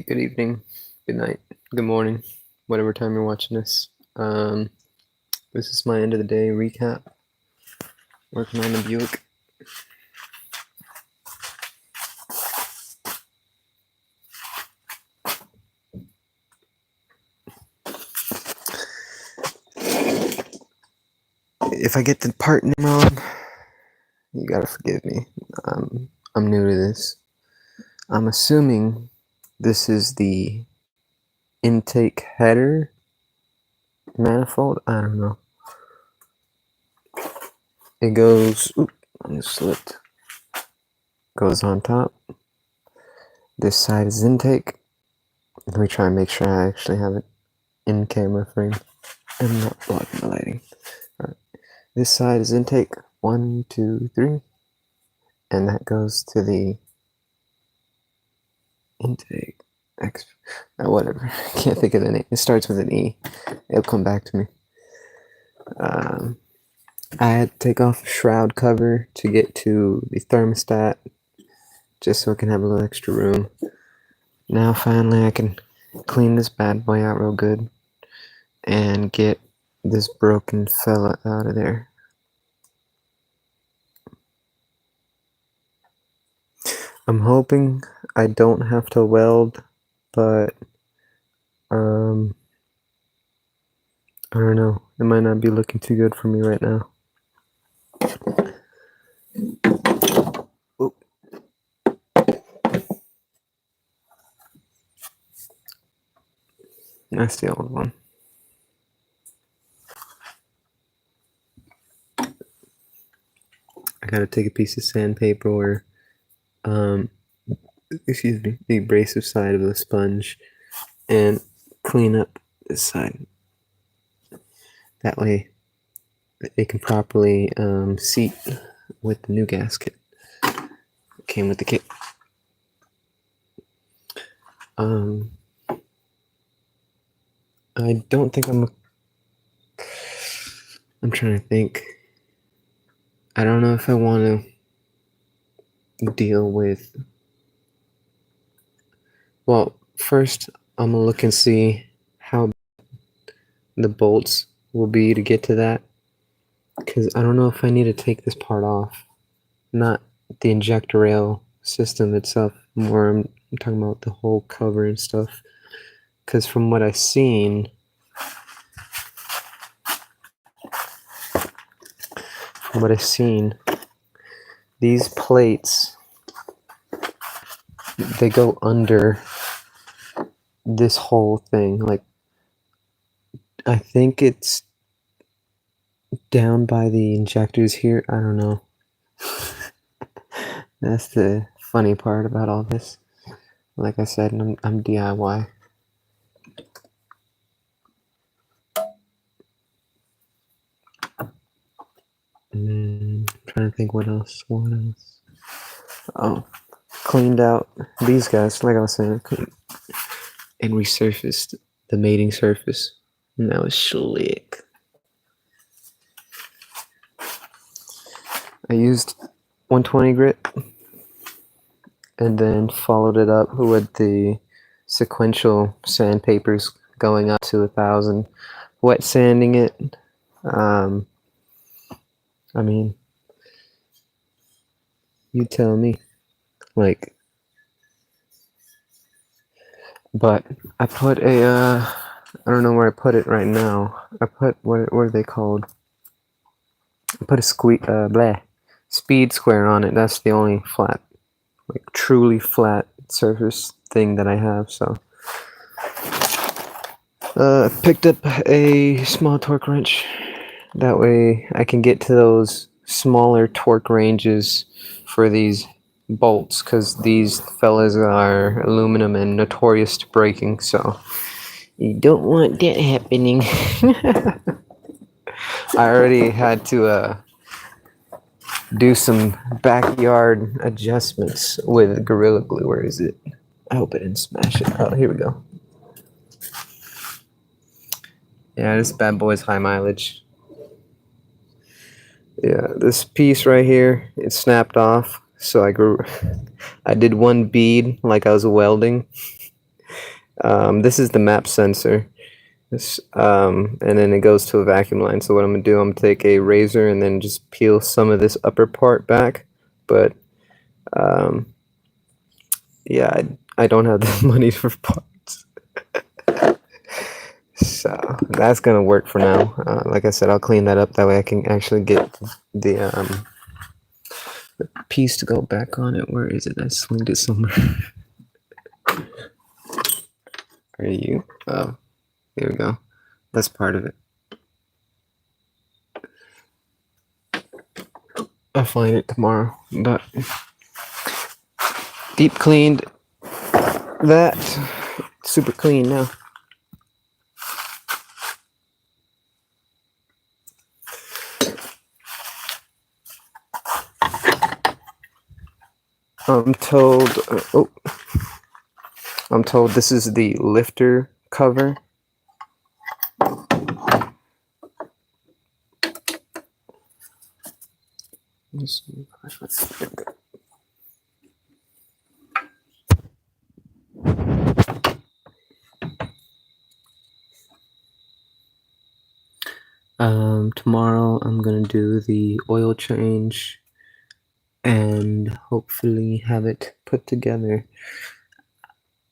good evening, good night, good morning, whatever time you're watching this. This is my end of the day recap. Working on the Buick. If I get the part name wrong, you gotta forgive me. I'm new to this. I'm assuming this is the intake header manifold. I don't know. It goes. Oop, I just slipped. Goes on top. This side is intake. Let me try and make sure I actually have it in camera frame and not blocking the lighting. Alright. This side is intake. 1, 2, 3. And that goes to the intake. Whatever. I can't think of the name. It starts with an E. It'll come back to me. I had to take off the shroud cover to get to the thermostat just so I can have a little extra room. Now finally I can clean this bad boy out real good and get this broken fella out of there. I'm hoping I don't have to weld, but I don't know. It might not be looking too good for me right now. Oop. That's the old one. I gotta take a piece of sandpaper or excuse me, the abrasive side of the sponge and clean up this side. That way it can properly seat with the new gasket. It came with the kit. I don't think I'm trying to think. I don't know if I want to deal with. Well, first I'm gonna look and see how the bolts will be to get to that, because I don't know if I need to take this part off. Not the injector rail system itself, more I'm talking about the whole cover and stuff. Because from what I've seen, these plates, they go under this whole thing. Like, I think it's down by the injectors here. I don't know. That's the funny part about all this. Like I said, I'm DIY. Trying to think what else. Oh, cleaned out these guys, like I was saying, and resurfaced the mating surface, and that was slick. I used 120 grit and then followed it up with the sequential sandpapers going up to 1,000, wet sanding it. I mean, you tell me. Like, but I put a I don't know where I put it right now. I put, what are they called? I put a speed square on it. That's the only flat, like truly flat surface thing that I have. So I picked up a small torque wrench. That way I can get to those smaller torque ranges for these bolts, because these fellas are aluminum and notorious to breaking, so you don't want that happening. I already had to do some backyard adjustments with Gorilla Glue. Where is it? I hope I didn't smash it. Oh, here we go. Yeah, this bad boy's high mileage. Yeah, this piece right here, it snapped off. So I did one bead like I was welding, This is the map sensor. And then it goes to a vacuum line. So what I'm gonna do, I'm gonna take a razor and then just peel some of this upper part back. But yeah, I don't have the money for parts. So that's gonna work for now. Like I said, I'll clean that up. That way I can actually get the piece to go back on it. Where is it? I slinged it somewhere. Are you? Oh, here we go. That's part of it. I'll find it tomorrow. But deep cleaned that. Super clean now. I'm told this is the lifter cover. Tomorrow I'm gonna do the oil change and hopefully have it put together.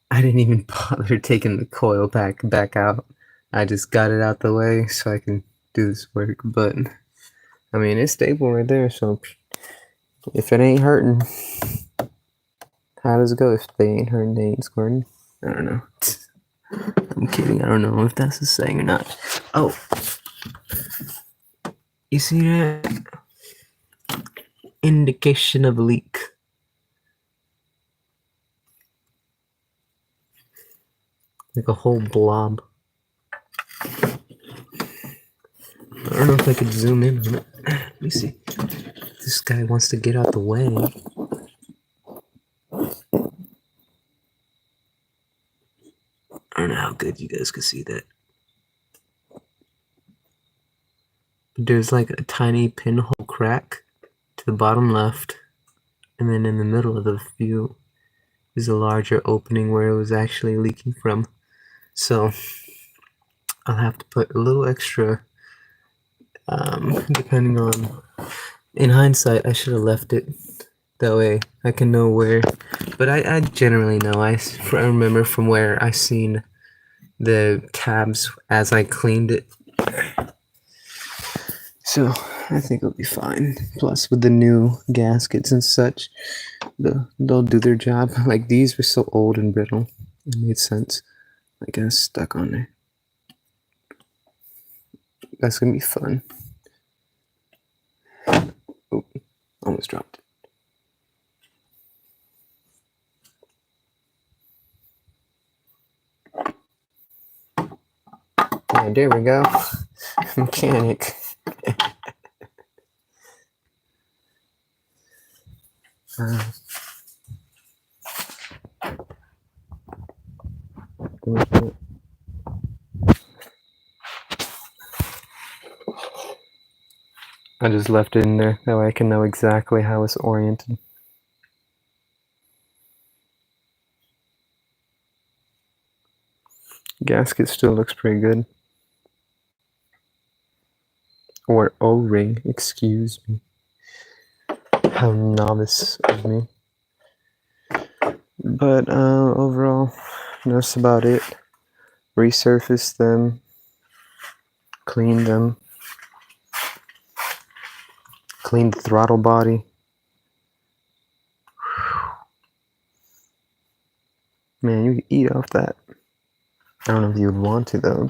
I didn't even bother taking the coil back out. I just got it out the way so I can do this work. But I mean, it's stable right there. So if it ain't hurting, how does it go? If they ain't hurting, they ain't squirting. I don't know. I'm kidding. I don't know if that's a saying or not. Oh, you see that? Indication of a leak. Like a whole blob. I don't know if I could zoom in on it. Let me see. This guy wants to get out the way. I don't know how good you guys could see that. There's like a tiny pinhole crack to the bottom left, and then in the middle of the view is a larger opening where it was actually leaking from. So I'll have to put a little extra, depending on. In hindsight, I should have left it. That way I can know where. But I generally know. I remember from where I seen the tabs as I cleaned it. So I think it'll be fine. Plus with the new gaskets and such, they'll do their job. Like these were so old and brittle. It made sense. I guess stuck on there. That's gonna be fun. Oh, almost dropped it. Yeah, there we go. Mechanic. I just left it in there. That way I can know exactly how it's oriented. Gasket still looks pretty good. Or O-ring, excuse me. How novice of me. But overall, that's about it. Resurface them, clean them, clean the throttle body. Man, you can eat off that. I don't know if you would want to though.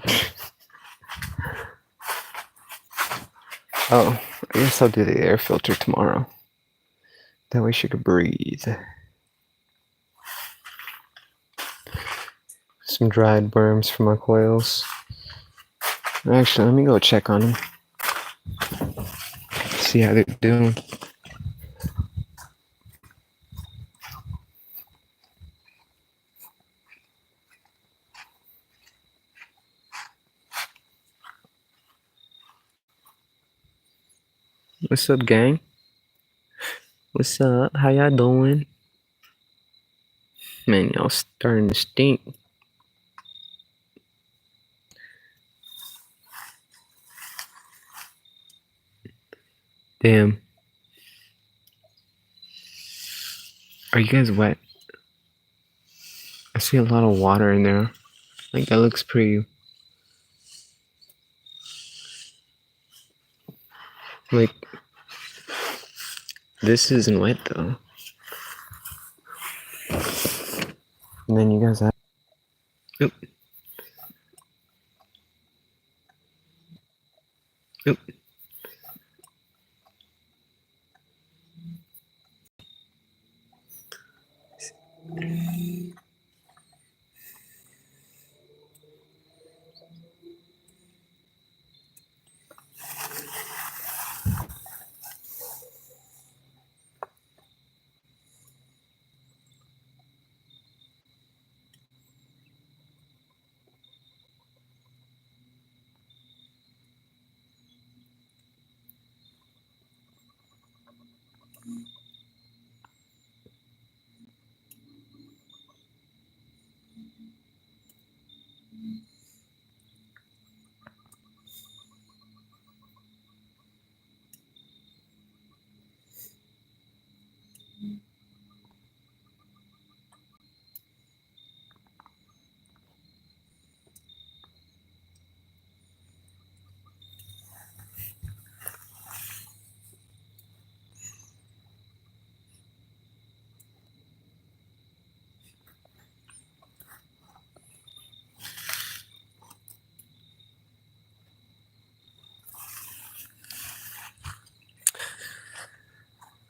Oh, I guess I'll do the air filter tomorrow. That way she could breathe. Some dried worms for my coils. Actually, let me go check on them. See how they're doing. What's up, gang? What's up? How y'all doing? Man, y'all starting to stink. Damn. Are you guys wet? I see a lot of water in there. Like, that looks pretty... Like, this isn't wet, though. And then you guys have... Oop. Oop.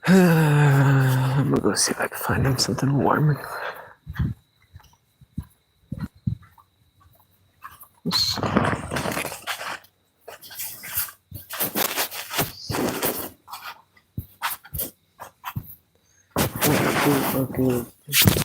I'm gonna go see if I can find him something warm. Okay.